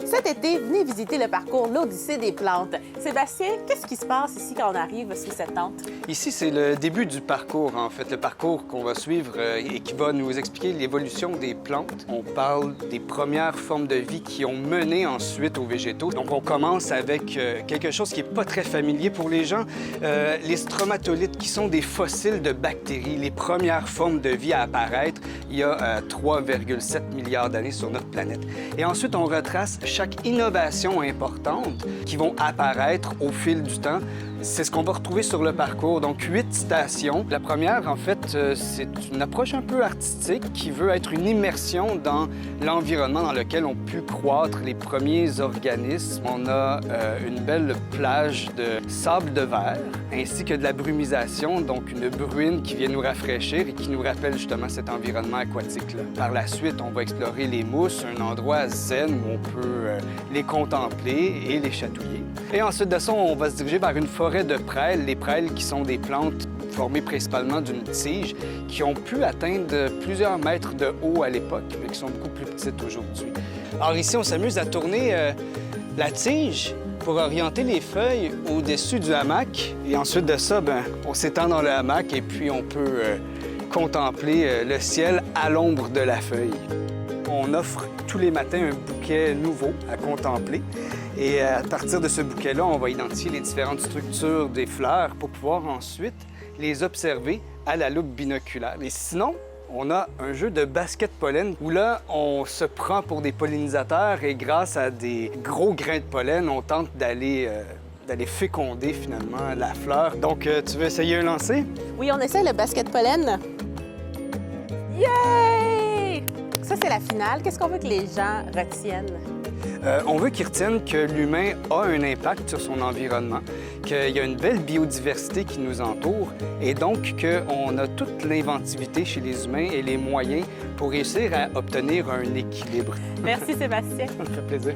Cet été, venez visiter le parcours L'Odyssée des plantes. Sébastien, qu'est-ce qui se passe ici quand on arrive sous cette tente? Ici, c'est le début du parcours, en fait, le parcours qu'on va suivre et qui va nous expliquer l'évolution des plantes. On parle des premières formes de vie qui ont mené ensuite aux végétaux. Donc, on commence avec quelque chose qui n'est pas très familier pour les gens, les stromatolites, qui sont des fossiles de bactéries, les premières formes de vie à apparaître il y a 3,7 milliards d'années sur notre planète. Et ensuite, on retrace chaque innovation importante qui vont apparaître au fil du temps. C'est ce qu'on va retrouver sur le parcours, donc 8 stations. La première, en fait, c'est une approche un peu artistique qui veut être une immersion dans l'environnement dans lequel ont pu croître les premiers organismes. On a une belle plage de sable de verre ainsi que de la brumisation, donc une bruine qui vient nous rafraîchir et qui nous rappelle justement cet environnement aquatique-là. Par la suite, on va explorer les mousses, un endroit zen où on peut les contempler et les chatouiller. Et ensuite de ça, on va se diriger vers une forêt de prêles. Les prêles qui sont des plantes formées principalement d'une tige qui ont pu atteindre plusieurs mètres de haut à l'époque, mais qui sont beaucoup plus petites aujourd'hui. Alors ici, on s'amuse à tourner la tige pour orienter les feuilles au-dessus du hamac. Et ensuite de ça, on s'étend dans le hamac et puis on peut contempler le ciel à l'ombre de la feuille. On offre tous les matins un bouquet nouveau à contempler. Et à partir de ce bouquet-là, on va identifier les différentes structures des fleurs pour pouvoir ensuite les observer à la loupe binoculaire. Et sinon, on a un jeu de basket-pollen où là, on se prend pour des pollinisateurs et grâce à des gros grains de pollen, on tente d'aller féconder finalement la fleur. Donc, tu veux essayer un lancer? Oui, on essaie le basket-pollen. Yay! Ça, c'est la finale. Qu'est-ce qu'on veut que les gens retiennent? On veut qu'ils retiennent que l'humain a un impact sur son environnement, qu'il y a une belle biodiversité qui nous entoure et donc qu'on a toute l'inventivité chez les humains et les moyens pour réussir à obtenir un équilibre. Merci, Sébastien. Ça me fait plaisir.